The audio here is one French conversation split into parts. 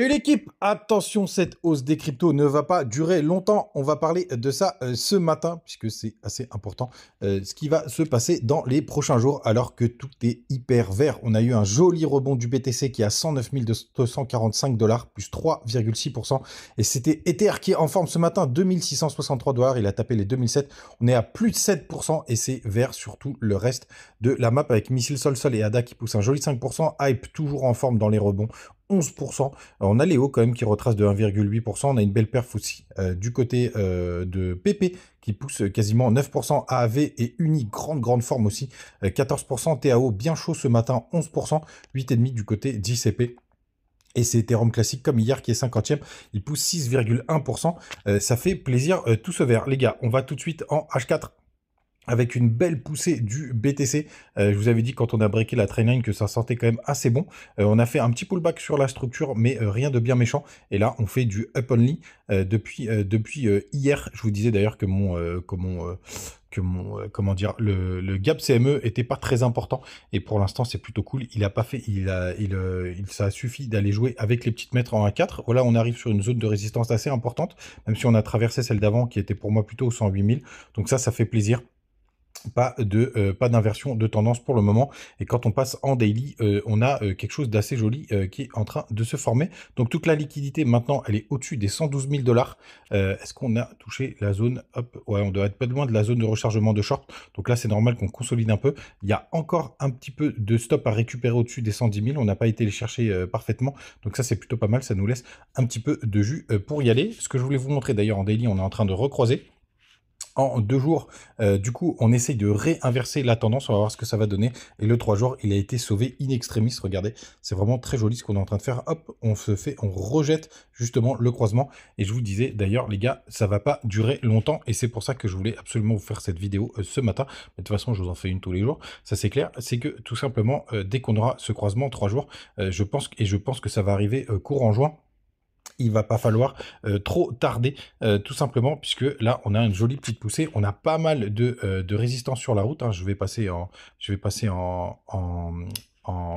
Et l'équipe, attention, cette hausse des cryptos ne va pas durer longtemps. On va parler de ça ce matin, puisque c'est assez important, ce qui va se passer dans les prochains jours, alors que tout est hyper vert. On a eu un joli rebond du BTC qui est à 109 245 $, plus 3,6%. Et c'était Ether qui est en forme ce matin, 2663 $. Il a tapé les 2007. On est à plus de 7% et c'est vert sur tout le reste de la map avec Missile Sol et ADA qui poussent un joli 5%. Hype toujours en forme dans les rebonds. 11%. On a Léo quand même qui retrace de 1,8%. On a une belle perf aussi du côté de PP qui pousse quasiment 9%. AAV et Uni, grande forme aussi. 14%. TAO bien chaud ce matin, 11%. 8,5% du côté d'ICP. Et c'est Ethereum classique comme hier qui est 50e. Il pousse 6,1%. Ça fait plaisir tout ce vert. Les gars, on va tout de suite en H4. Avec une belle poussée du BTC. Je vous avais dit quand on a breaké la trainline que ça sentait quand même assez bon. On a fait un petit pullback sur la structure, mais rien de bien méchant. Et là, on fait du up only depuis hier. Je vous disais d'ailleurs que comment dire, le gap CME était pas très important. Et pour l'instant, c'est plutôt cool. Il a pas fait, ça a suffi d'aller jouer avec les petites mètres en A4. Voilà, on arrive sur une zone de résistance assez importante, même si on a traversé celle d'avant qui était pour moi plutôt au 108 000. Donc ça fait plaisir. Pas d'inversion de tendance pour le moment. Et quand on passe en daily, on a quelque chose d'assez joli qui est en train de se former. Donc toute la liquidité maintenant, elle est au-dessus des 112 000 $. Est-ce qu'on a touché la zone? Hop, ouais, on doit être pas loin de la zone de rechargement de short. Donc là, c'est normal qu'on consolide un peu. Il y a encore un petit peu de stop à récupérer au-dessus des 110 000. On n'a pas été les chercher parfaitement. Donc ça, c'est plutôt pas mal. Ça nous laisse un petit peu de jus pour y aller. Ce que je voulais vous montrer d'ailleurs en daily, on est en train de recroiser. En 2 jours, du coup, on essaye de réinverser la tendance. On va voir ce que ça va donner. Et le 3 jours, il a été sauvé in extremis. Regardez, c'est vraiment très joli ce qu'on est en train de faire. Hop, on rejette justement le croisement. Et je vous disais d'ailleurs, les gars, ça va pas durer longtemps. Et c'est pour ça que je voulais absolument vous faire cette vidéo ce matin. Mais de toute façon, je vous en fais une tous les jours. Ça, c'est clair. C'est que tout simplement, dès qu'on aura ce croisement 3 jours, je pense que ça va arriver courant juin. Il va pas falloir trop tarder, tout simplement, puisque là, on a une jolie petite poussée. On a pas mal de résistance sur la route. Hein. Je vais passer en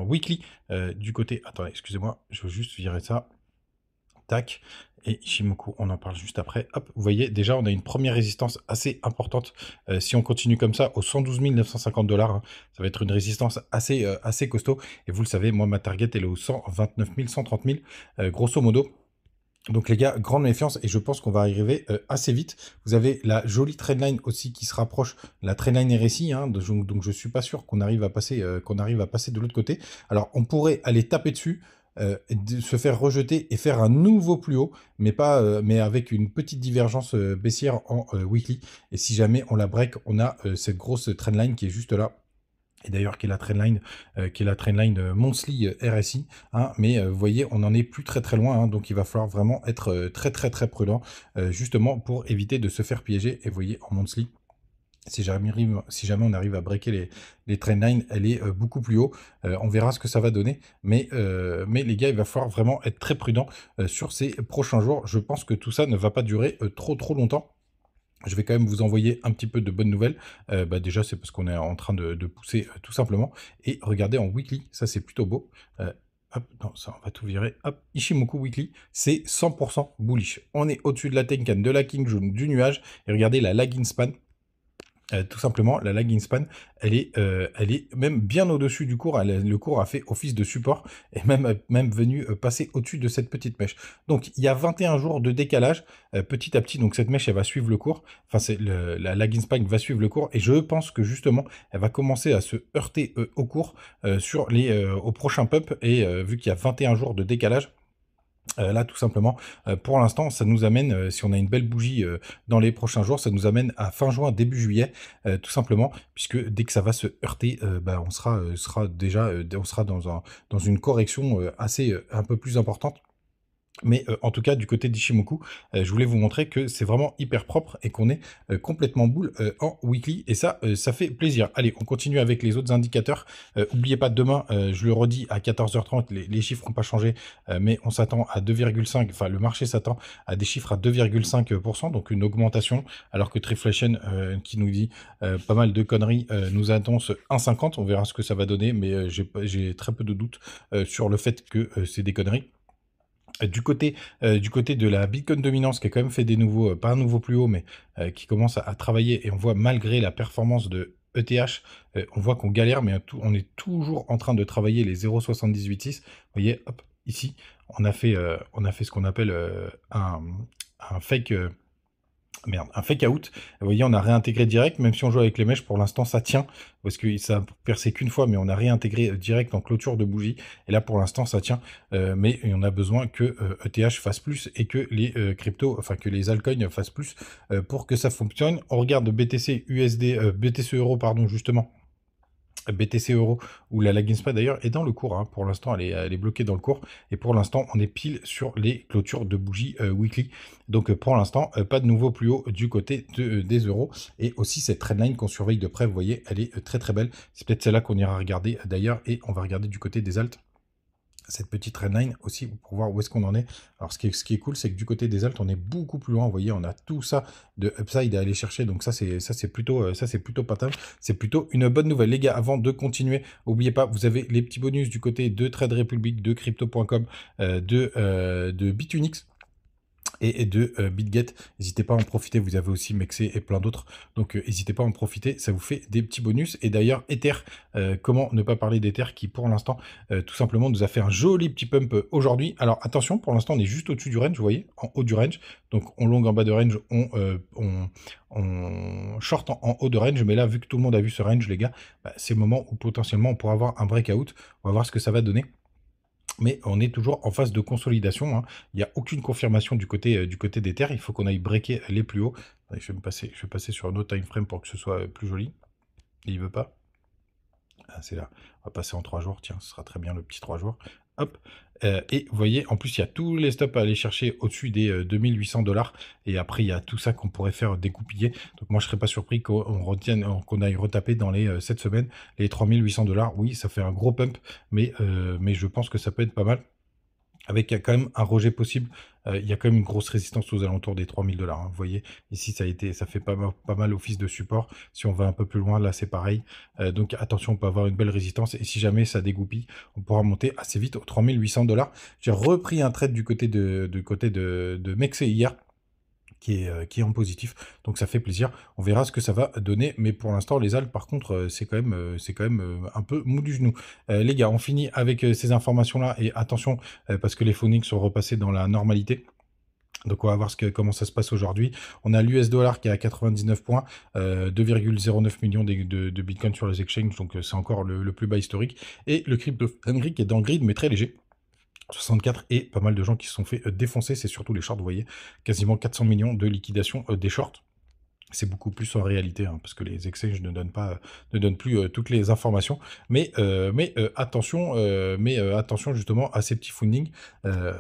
weekly du côté. Attendez, excusez-moi, je veux juste virer ça. Tac. Et Ishimoku, on en parle juste après. Hop, vous voyez, déjà, on a une première résistance assez importante. Si on continue comme ça, aux 112 950 $, hein, ça va être une résistance assez costaud. Et vous le savez, moi, ma target, elle est aux 129 000, 130 000, grosso modo. Donc les gars, grande méfiance et je pense qu'on va arriver assez vite. Vous avez la jolie trendline aussi qui se rapproche, la trendline RSI, hein, donc je suis pas sûr qu'on arrive à passer de l'autre côté. Alors on pourrait aller taper dessus, se faire rejeter et faire un nouveau plus haut, mais avec une petite divergence baissière en weekly. Et si jamais on la break, on a cette grosse trendline qui est juste là. Et d'ailleurs qui est la trendline monthly RSI, hein, mais vous voyez, on n'en est plus très loin, hein, donc il va falloir vraiment être très prudent, justement pour éviter de se faire piéger. Et vous voyez, en monthly, si jamais on arrive à breaker les trendlines, elle est beaucoup plus haut. On verra ce que ça va donner, mais les gars, il va falloir vraiment être très prudent sur ces prochains jours. Je pense que tout ça ne va pas durer trop longtemps. Je vais quand même vous envoyer un petit peu de bonnes nouvelles. Déjà, c'est parce qu'on est en train de pousser tout simplement. Et regardez en weekly, ça c'est plutôt beau. Hop, non, ça on va tout virer. Hop, Ishimoku Weekly, c'est 100% bullish. On est au-dessus de la Tenkan, de la King June, du nuage. Et regardez la lagging span. Tout simplement, la lagging span, elle est même bien au-dessus du cours. Le cours a fait office de support et même venu passer au-dessus de cette petite mèche. Donc, il y a 21 jours de décalage petit à petit. Donc, cette mèche, elle va suivre le cours. Enfin, la lagging span va suivre le cours. Et je pense que justement, elle va commencer à se heurter au cours au prochain pump. Et vu qu'il y a 21 jours de décalage, là, tout simplement, pour l'instant, ça nous amène, si on a une belle bougie dans les prochains jours, ça nous amène à fin juin, début juillet, tout simplement, puisque dès que ça va se heurter, on sera dans une correction un peu plus importante. Mais en tout cas, du côté d'Ishimoku, je voulais vous montrer que c'est vraiment hyper propre et qu'on est complètement boule en weekly. Et ça fait plaisir. Allez, on continue avec les autres indicateurs. N'oubliez pas, demain, je le redis, à 14h30, les chiffres n'ont pas changé, mais on s'attend à 2,5, enfin le marché s'attend à des chiffres à 2,5%, donc une augmentation, alors que Triflation, qui nous dit pas mal de conneries, nous annonce 1,50. On verra ce que ça va donner, mais j'ai très peu de doutes sur le fait que c'est des conneries. Du côté de la Bitcoin Dominance qui a quand même fait des nouveaux, pas un nouveau plus haut, mais qui commence à travailler et on voit malgré la performance de ETH, on voit qu'on galère, mais on est toujours en train de travailler les 0,786. Vous voyez, hop, ici, on a fait ce qu'on appelle un fake, merde, un fake out. Vous voyez, on a réintégré direct, même si on joue avec les mèches, pour l'instant ça tient, parce que ça a percé qu'une fois, mais on a réintégré direct en clôture de bougie, et là pour l'instant ça tient, mais on a besoin que ETH fasse plus, et que les cryptos, enfin que les altcoins fassent plus, pour que ça fonctionne. On regarde BTC USD, BTC Euro, pardon, justement, BTC Euro, où la Laginspa d'ailleurs est dans le cours, hein. Pour l'instant elle est bloquée dans le cours, et pour l'instant on est pile sur les clôtures de bougies weekly. Donc pour l'instant pas de nouveau plus haut du côté des euros, et aussi cette trendline qu'on surveille de près, vous voyez, elle est très très belle. C'est peut-être celle-là qu'on ira regarder d'ailleurs, et on va regarder du côté des alts cette petite trendline aussi pour voir où est-ce qu'on en est. Alors ce qui est cool, c'est que du côté des alts, on est beaucoup plus loin. Vous voyez, on a tout ça de upside à aller chercher. Donc ça c'est plutôt pas mal. C'est plutôt une bonne nouvelle. Les gars, avant de continuer, n'oubliez pas, vous avez les petits bonus du côté de Trade Republic, de Crypto.com, de Bitunix et de BitGet. N'hésitez pas à en profiter, vous avez aussi Mexé et plein d'autres, donc n'hésitez pas à en profiter, ça vous fait des petits bonus. Et d'ailleurs Ether, comment ne pas parler d'Ether qui pour l'instant tout simplement nous a fait un joli petit pump aujourd'hui. Alors attention, pour l'instant on est juste au-dessus du range, vous voyez, en haut du range, donc on long en bas de range, on short en haut de range, mais là vu que tout le monde a vu ce range les gars, bah, c'est le moment où potentiellement on pourra avoir un breakout. On va voir ce que ça va donner. Mais on est toujours en phase de consolidation, hein. Il n'y a aucune confirmation du côté d'Ether. Il faut qu'on aille breaker les plus hauts. Allez, je vais passer sur un autre time frame pour que ce soit plus joli. Il veut pas. Ah, c'est là. On va passer en 3 jours. Tiens, ce sera très bien le petit 3 jours. Hop. Et vous voyez, en plus, il y a tous les stops à aller chercher au-dessus des 2800 $. Et après, il y a tout ça qu'on pourrait faire découpiller. Donc moi, je ne serais pas surpris qu'on aille retaper dans les 7 semaines les 3800 $. Oui, ça fait un gros pump, mais je pense que ça peut être pas mal. Avec quand même un rejet possible, il y a quand même une grosse résistance aux alentours des 3000 $. Hein. Vous voyez, ici ça fait pas mal office de support. Si on va un peu plus loin, là c'est pareil. Donc attention, on peut avoir une belle résistance. Et si jamais ça dégoupille, on pourra monter assez vite aux 3800 $. J'ai repris un trade du côté de Mexé hier, qui est en positif, donc ça fait plaisir. On verra ce que ça va donner, mais pour l'instant les alts par contre c'est quand même un peu mou du genou. Les gars, on finit avec ces informations là, et attention parce que les phonics sont repassés dans la normalité. Donc on va voir comment ça se passe aujourd'hui. On a l'US dollar qui est à 99 points, 2,09 millions de Bitcoin sur les exchanges, donc c'est encore le plus bas historique. Et le crypto Henry qui est dans le grid mais très léger, 64, et pas mal de gens qui se sont fait défoncer, c'est surtout les shorts, vous voyez, quasiment 400 millions de liquidation des shorts. C'est beaucoup plus en réalité, hein, parce que les exchanges ne donnent plus toutes les informations. Mais attention justement à ces petits fundings,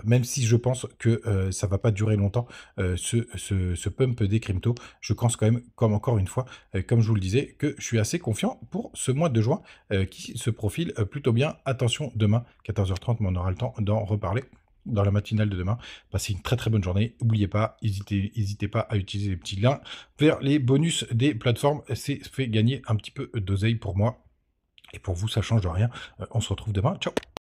même si je pense que ça va pas durer longtemps, ce pump des cryptos. Je pense quand même, comme encore une fois, comme je vous le disais, que je suis assez confiant pour ce mois de juin qui se profile plutôt bien. Attention, demain, 14h30, mais on aura le temps d'en reparler dans la matinale de demain. Passez une très très bonne journée. N'oubliez pas, n'hésitez pas à utiliser les petits liens vers les bonus des plateformes. C'est fait gagner un petit peu d'oseille pour moi. Et pour vous, ça change de rien. On se retrouve demain. Ciao!